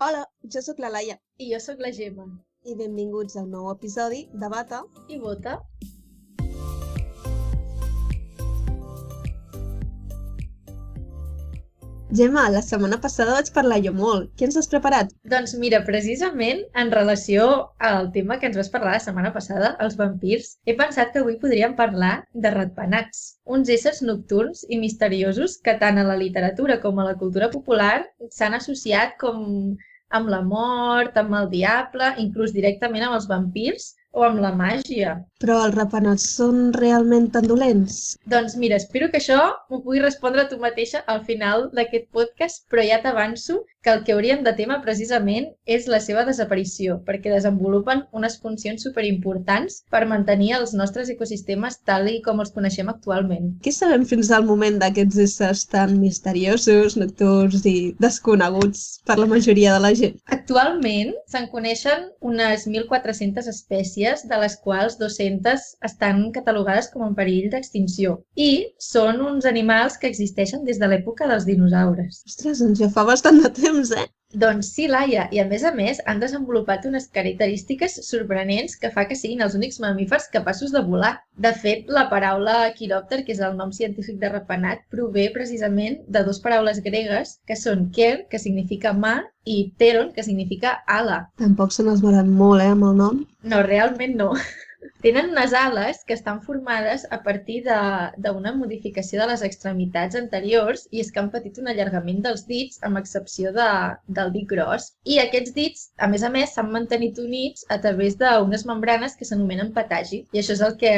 Hola, jo sóc la Laia I jo sóc la Gemma. i benvinguts a un nou episodi de Bata. I Bota. Gemma, la setmana passada vaig parlar jo molt. Què ens has preparat? Doncs mira, precisament en relació al tema que ens vas parlar la setmana passada, els vampirs, he pensat que avui podríem parlar de ratpenats, uns éssers nocturns i misteriosos que tant a la literatura com a la cultura popular s'han associat com amb la mort, amb el diable, inclús directament amb els vampirs o amb la màgia. Però els ratpenats són realment tan dolents? Doncs mira, espero que això m'ho pugui respondre tu mateixa al final d'aquest podcast, però ja t'avanço que el que hauríem de tema precisament és la seva desaparició, perquè desenvolupen unes funcions superimportants per mantenir els nostres ecosistemes tal com els coneixem actualment. Què sabem fins al moment d'aquests éssers tan misteriosos, nocturns i desconeguts per la majoria de la gent? Actualment se'n coneixen unes 1.400 espècies, de les quals 200 estan catalogades com en perill d'extinció. I són uns animals que existeixen des de l'època dels dinosaures. Ostres, doncs ja fa bastant de temps, eh? Doncs sí, Laia, i a més han desenvolupat unes característiques sorprenents que fa que siguin els únics mamífers capaços de volar. De fet, la paraula quiròpter, que és el nom científic de ratpenat, prové precisament de dues paraules gregues, que són ker, que significa mà, i pteron, que significa ala. Tampoc se n'esmeren molt, amb el nom. No, realment no. Tenen unes ales que estan formades a partir d'una modificació de les extremitats anteriors i és que han patit un allargament dels dits, amb excepció del dit gros. I aquests dits, a més, s'han mantenit units a través d'unes membranes que s'anomenen patagi. I això és el que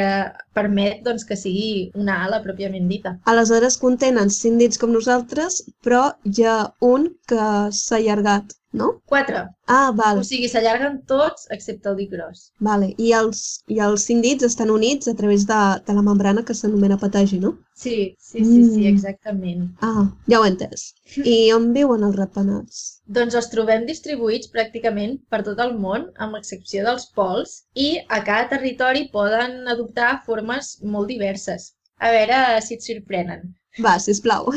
permet que sigui una ala pròpiament dita. Aleshores contenen 5 dits com nosaltres, però hi ha un que s'ha allargat, no? 4. Ah, val. O sigui, s'allarguen tots excepte el dit gros. Vale. I els 5 dits estan units a través de la membrana que s'anomena patagi, no? Sí, exactament. Ah, ja ho he entès. I on viuen els ratpenats? Doncs els trobem distribuïts pràcticament per tot el món, amb excepció dels pols, i a cada territori poden adoptar formes molt diverses. A veure si et sorprenen. Va, sisplau.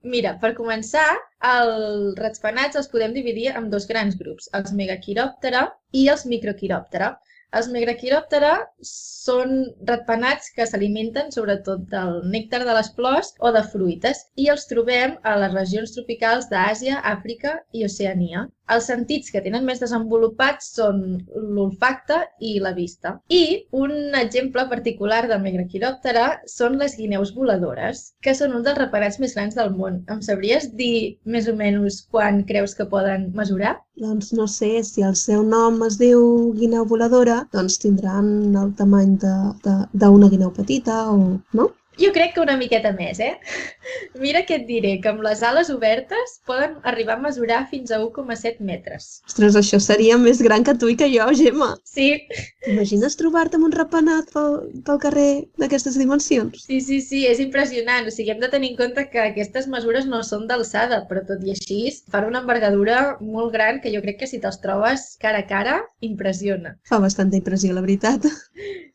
Mira, per començar, els ratpenats els podem dividir en dos grans grups, els megaquiròptera i els microquiròptera. Els megaquiròptera són ratpenats que s'alimenten sobretot del nèctar de les flors o de fruites i els trobem a les regions tropicals d'Àsia, Àfrica i Oceania. Els sentits que tenen més desenvolupats són l'olfacte i la vista. I un exemple particular de megaquiròptera són les guineus voladores, que són un dels ratpenats més grans del món. Em sabries dir més o menys quan creus que poden mesurar? Doncs no sé, si el seu nom es diu guineu voladora, doncs tindran el tamany d'una guineu petita o... no? Jo crec que una miqueta més, Mira què et diré, que amb les ales obertes poden arribar a mesurar fins a 1,7 metres. Ostres, això seria més gran que tu i que jo, Gemma. Sí. T'imagines trobar-te amb un ratpenat pel carrer d'aquestes dimensions? Sí, és impressionant. O sigui, hem de tenir en compte que aquestes mesures no són d'alçada, però tot i així fan una envergadura molt gran que jo crec que si te'ls trobes cara a cara, impressiona. Fa bastanta impressió, la veritat.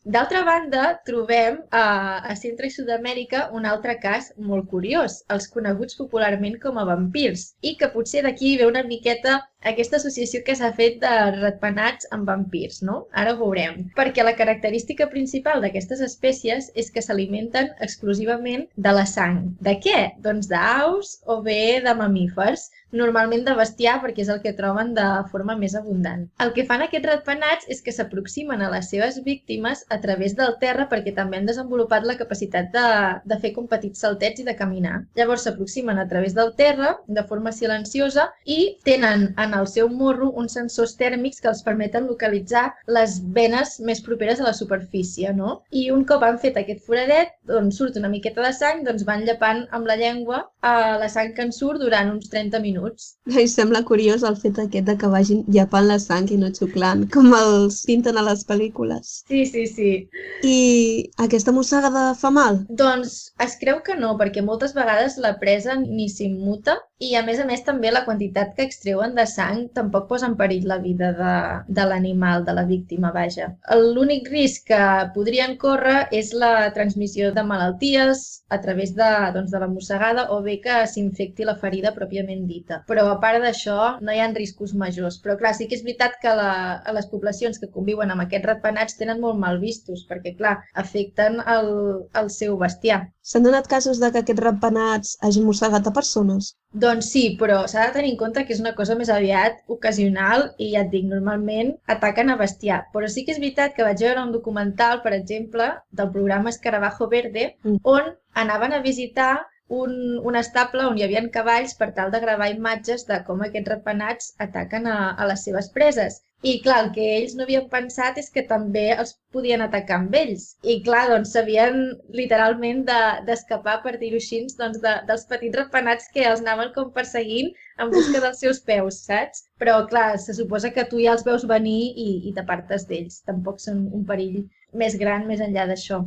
D'altra banda, trobem a Centre i Sud-amèrica un altre cas molt curiós, els coneguts popularment com a vampirs, i que potser d'aquí ve una miqueta aquesta associació que s'ha fet de ratpenats amb vampirs, no? Ara ho veurem. Perquè la característica principal d'aquestes espècies és que s'alimenten exclusivament de la sang. De què? Doncs d'aus o bé de mamífers, normalment de bestiar perquè és el que troben de forma més abundant. El que fan aquests ratpenats és que s'aproximen a les seves víctimes a través del terra perquè també han desenvolupat la capacitat de fer com petits saltets i de caminar. Llavors s'aproximen a través del terra de forma silenciosa i tenen en el seu morro uns sensors tèrmics que els permeten localitzar les venes més properes a la superfície, no? I un cop han fet aquest foradet, on surt una miqueta de sang, doncs van llepant amb la llengua la sang que en surt durant uns 30 minuts. Em sembla curiós el fet aquest de que vagin llepant la sang i no xuclant, com els pinten a les pel·lícules. Sí. I aquesta mossegada fa mal? Doncs es creu que no, perquè moltes vegades la presa ni s'immuta i a més també la quantitat que extreuen de sang tampoc posa en perill la vida de l'animal, de la víctima, vaja. L'únic risc que podrien córrer és la transmissió de malalties a través de la mossegada o bé que s'infecti la ferida pròpiament dita. Però a part d'això no hi ha riscos majors. Però clar, sí que és veritat que les poblacions que conviuen amb aquests ratpenats tenen molt mal vistos perquè clar, afecten el seu bestiar. S'han donat casos de que aquests ratpenats hagin mossegat a persones? Doncs sí, però s'ha de tenir en compte que és una cosa més aviat ocasional i ja et dic, normalment ataquen a bestiar. Però sí que és veritat que vaig veure un documental, per exemple, del programa Escarabajo Verde, on anaven a visitar un estable on hi havia cavalls per tal de gravar imatges de com aquests ratpenats ataquen a les seves preses. I clar, el que ells no havien pensat és que també els podien atacar amb ells. I clar, doncs s'havien literalment d'escapar, per dir-ho així, dels petits ratpenats que els anaven com perseguint en busca dels seus peus, saps? Però clar, se suposa que tu ja els veus venir i t'apartes d'ells. Tampoc són un perill més gran més enllà d'això.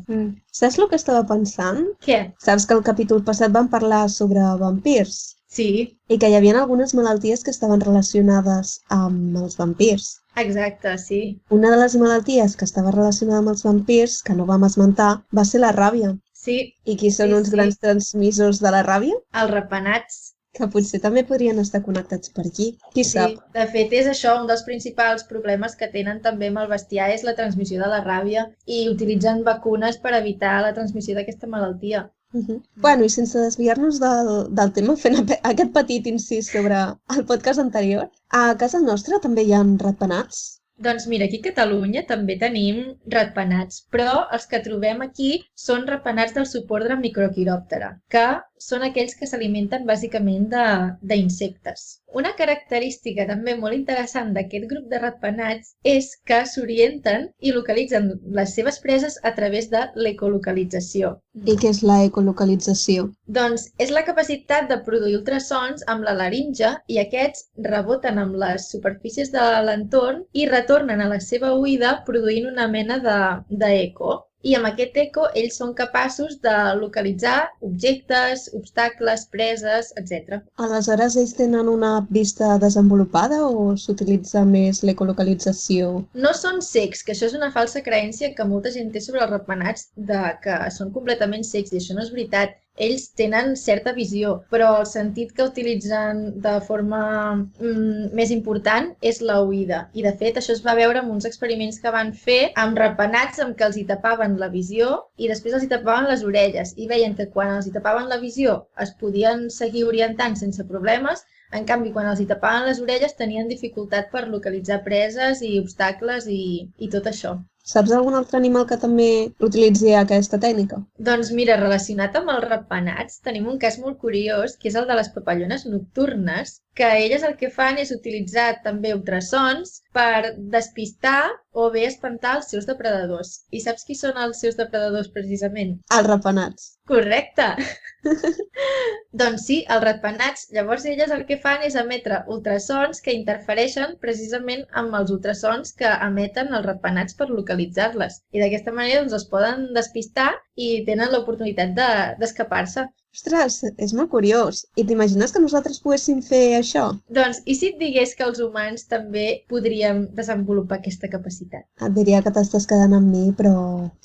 Saps el que estava pensant? Què? Saps que el capítol passat vam parlar sobre vampirs? Sí. I que hi havia algunes malalties que estaven relacionades amb els vampirs. Exacte, sí. Una de les malalties que estava relacionada amb els vampirs, que no vam esmentar, va ser la ràbia. Sí. I qui són uns grans transmissors de la ràbia? Els ratpenats. Que potser també podrien estar connectats per aquí. Qui sap? De fet, és això, un dels principals problemes que tenen també amb el bestiar és la transmissió de la ràbia i utilitzen vacunes per evitar la transmissió d'aquesta malaltia. Bueno, i sense desviar-nos del tema, fent aquest petit incís sobre el podcast anterior, a casa nostra també hi ha ratpenats? Doncs mira, aquí a Catalunya també tenim ratpenats, però els que trobem aquí són ratpenats del subordre Microcheiroptera, que són aquells que s'alimenten bàsicament d'insectes. Una característica també molt interessant d'aquest grup de ratpenats és que s'orienten i localitzen les seves preses a través de l'ecolocalització. I què és l'ecolocalització? Doncs és la capacitat de produir ultrasons amb la laringe i aquests reboten amb les superfícies de l'entorn i retornen a la seva oïda produint una mena d'eco. I amb aquest eco ells són capaços de localitzar objectes, obstacles, preses, etc. Aleshores ells tenen una vista desenvolupada o s'utilitza més l'ecolocalització? No són cecs, que això és una falsa creença que molta gent té sobre els ratpenats que són completament cecs i això no és veritat. Ells tenen certa visió, però el sentit que utilitzen de forma més important és l'oïda. I de fet això es va veure en uns experiments que van fer amb ratpenats amb què els hi tapaven la visió i després els hi tapaven les orelles i veien que quan els hi tapaven la visió es podien seguir orientant sense problemes. En canvi, quan els hi tapaven les orelles tenien dificultat per localitzar preses i obstacles i tot això. Saps algun altre animal que també utilitzi aquesta tècnica? Doncs mira, relacionat amb els ratpenats, tenim un cas molt curiós, que és el de les papallones nocturnes, que elles el que fan és utilitzar també ultrasons per despistar o bé espantar els seus depredadors. I saps qui són els seus depredadors, precisament? Els ratpenats. Correcte! Doncs sí, els ratpenats. Llavors elles el que fan és emetre ultrasons que interfereixen precisament amb els ultrasons que emeten els ratpenats per localitzar-les. I d'aquesta manera els poden despistar i tenen l'oportunitat d'escapar-se. Ostres, és molt curiós. I t'imagines que nosaltres poguéssim fer això? Doncs, i si et digués que els humans també podríem desenvolupar aquesta capacitat? Et diria que t'estàs quedant amb mi, però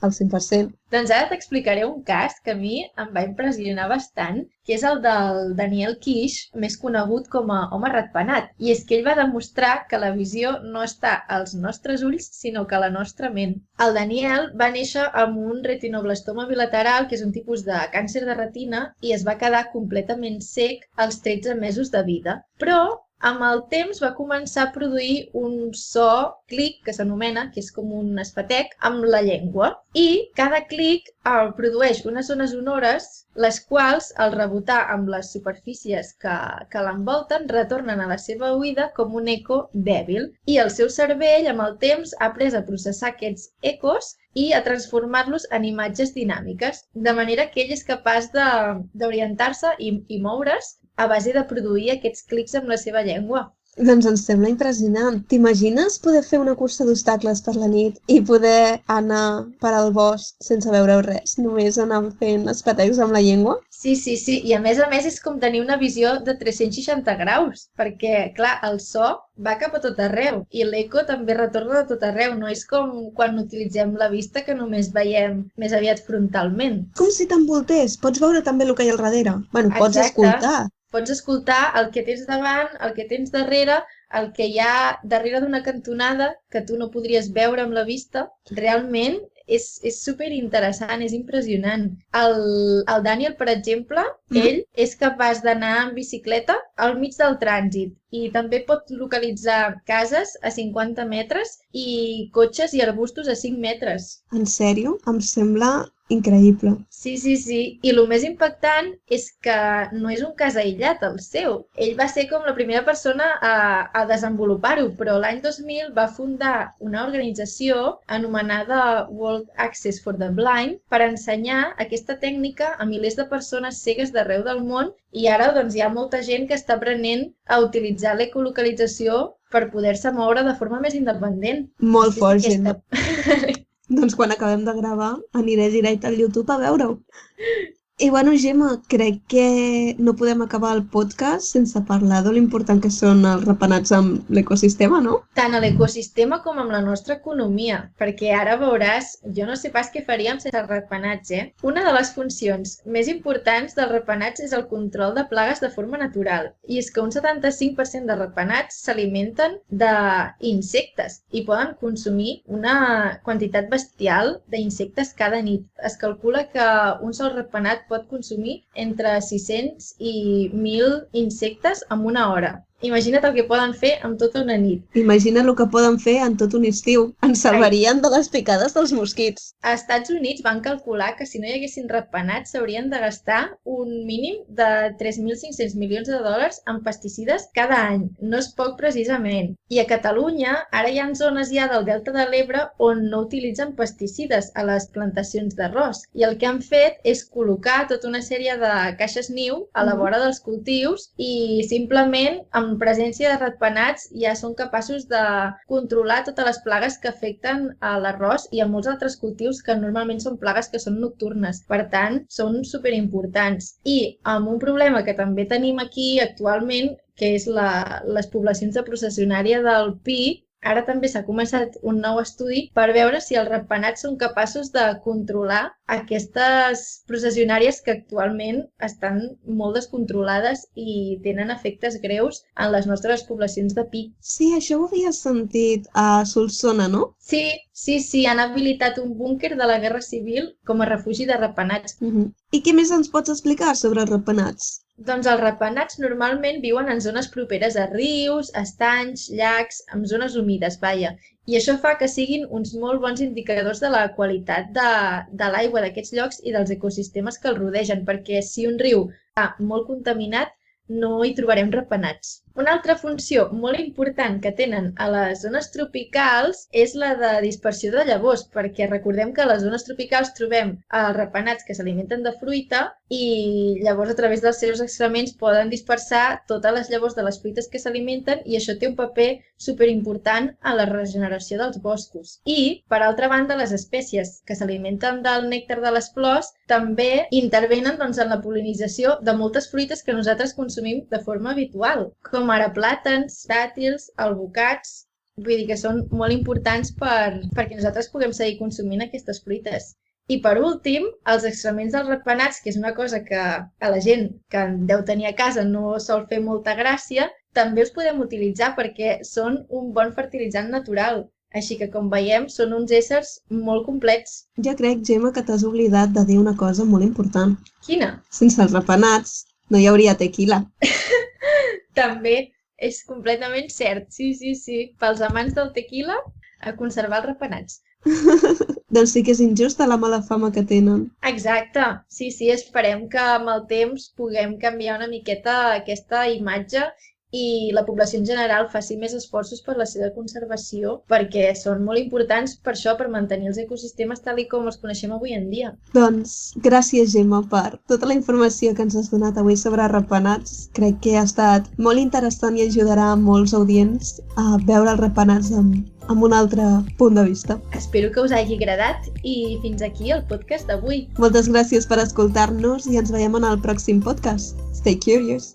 al 100%. Doncs ara t'explicaré un cas que a mi em va impressionar bastant, que és el del Daniel Kish, més conegut com a home ratpenat. I és que ell va demostrar que la visió no està als nostres ulls, sinó que a la nostra ment. El Daniel va néixer amb un retinoblastoma bilateral, que és un tipus de càncer de retina, i es va quedar completament cec als 13 mesos de vida. Però amb el temps va començar a produir un so clic, que s'anomena, que és com un espetec, amb la llengua. I cada clic produeix unes ones sonores, les quals, al rebotar amb les superfícies que l'envolten, retornen a la seva oïda com un eco dèbil. I el seu cervell, amb el temps, ha après a processar aquests ecos i a transformar-los en imatges dinàmiques, de manera que ell és capaç d'orientar-se i moure's a base de produir aquests clics amb la seva llengua. Doncs em sembla impressionant. T'imagines poder fer una cursa d'obstacles per la nit i poder anar per al bosc sense veure res, només anar fent espetecs amb la llengua? Sí, sí, sí. I a més és com tenir una visió de 360 graus, perquè, clar, el so va cap a tot arreu i l'eco també retorna de tot arreu. No és com quan utilitzem la vista que només veiem més aviat frontalment. Com si t'envoltés, pots veure també el que hi ha al darrere. Bueno, pots Exacte. escoltar. Pots escoltar el que tens davant, el que tens darrere, el que hi ha darrere d'una cantonada que tu no podries veure amb la vista. Realment és superinteressant, és impressionant. El Daniel, per exemple, ell és capaç d'anar en bicicleta al mig del trànsit i també pot localitzar cases a 50 metres i cotxes i arbustos a 5 metres. En sèrio? Em sembla increïble. Sí, sí, sí. I el més impactant és que no és un cas aïllat, el seu. Ell va ser com la primera persona a desenvolupar-ho, però l'any 2000 va fundar una organització anomenada World Access for the Blind per ensenyar aquesta tècnica a milers de persones cegues d'arreu del món i ara doncs, hi ha molta gent que està aprenent a utilitzar l'ecolocalització per poder-se moure de forma més independent. Molt fort, Gemma. Doncs quan acabem de gravar aniré directe al YouTube a veure-ho. I bueno, Gemma, crec que no podem acabar el podcast sense parlar de l'important que són els ratpenats amb l'ecosistema, no? Tant a l'ecosistema com amb la nostra economia, perquè ara veuràs, jo no sé pas què faríem sense els ratpenats, Una de les funcions més importants dels ratpenats és el control de plagues de forma natural, i és que un 75% dels ratpenats s'alimenten d'insectes i poden consumir una quantitat bestial d'insectes cada nit. Es calcula que un sol ratpenat pot consumir entre 600 i 1.000 insectes en una hora. Imagina't el que poden fer amb tota una nit. Imagina't el que poden fer en tot un estiu. Ens salvarien de les picades dels mosquits. A Estats Units van calcular que si no hi haguessin ratpenats s'haurien de gastar un mínim de 3.500 milions de dòlars en pesticides cada any. No és poc precisament. I a Catalunya ara hi ha zones ja del Delta de l'Ebre on no utilitzen pesticides a les plantacions d'arròs. I el que han fet és col·locar tota una sèrie de caixes niu a la vora dels cultius i simplement amb presència de ratpenats ja són capaços de controlar totes les plagues que afecten a l'arròs i a molts altres cultius que normalment són plagues que són nocturnes. Per tant, són superimportants. I amb un problema que també tenim aquí actualment, que és les poblacions de processionària del pi, ara també s'ha començat un nou estudi per veure si els ratpenats són capaços de controlar aquestes processionàries que actualment estan molt descontrolades i tenen efectes greus en les nostres poblacions de pi. Sí, això ho havia sentit a Solsona, no? Sí, han habilitat un búnquer de la Guerra Civil com a refugi de ratpenats. I què més ens pots explicar sobre els ratpenats? Doncs els ratpenats normalment viuen en zones properes a rius, estanys, llacs, en zones humides, i això fa que siguin uns molt bons indicadors de la qualitat de l'aigua d'aquests llocs i dels ecosistemes que els rodegen, perquè si un riu està molt contaminat, no hi trobarem ratpenats. Una altra funció molt important que tenen a les zones tropicals és la de dispersió de llavors, perquè recordem que a les zones tropicals trobem els ratpenats que s'alimenten de fruita i llavors a través dels seus excrements poden dispersar totes les llavors de les fruites que s'alimenten i això té un paper superimportant en la regeneració dels boscos. I, per altra banda, les espècies que s'alimenten del nèctar de les flors també intervenen en la pol·linització de moltes fruites que nosaltres consumim de forma habitual, com ara plàtans, dàtils, albocats, vull dir que són molt importants perquè nosaltres puguem seguir consumint aquestes fruites. I per últim, els excrements dels ratpenats, que és una cosa que a la gent que deu tenir a casa no sol fer molta gràcia, també els podem utilitzar perquè són un bon fertilitzant natural. Així que, com veiem, són uns éssers molt complets. Ja crec, Gemma, que t'has oblidat de dir una cosa molt important. Quina? Sense els ratpenats no hi hauria tequila. També és completament cert, sí. Pels amants del tequila, a conservar els ratpenats. Doncs sí que és injusta la mala fama que tenen. Exacte, sí, esperem que amb el temps puguem canviar una miqueta aquesta imatge i la població en general faci més esforços per la seva conservació, perquè són molt importants per això, per mantenir els ecosistemes tal i com els coneixem avui en dia. Doncs gràcies, Gemma, per tota la informació que ens has donat avui sobre ratpenats. Crec que ha estat molt interessant i ajudarà a molts audients a veure els ratpenats amb un altre punt de vista. Espero que us hagi agradat i fins aquí el podcast d'avui. Moltes gràcies per escoltar-nos i ens veiem en el pròxim podcast. Stay curious!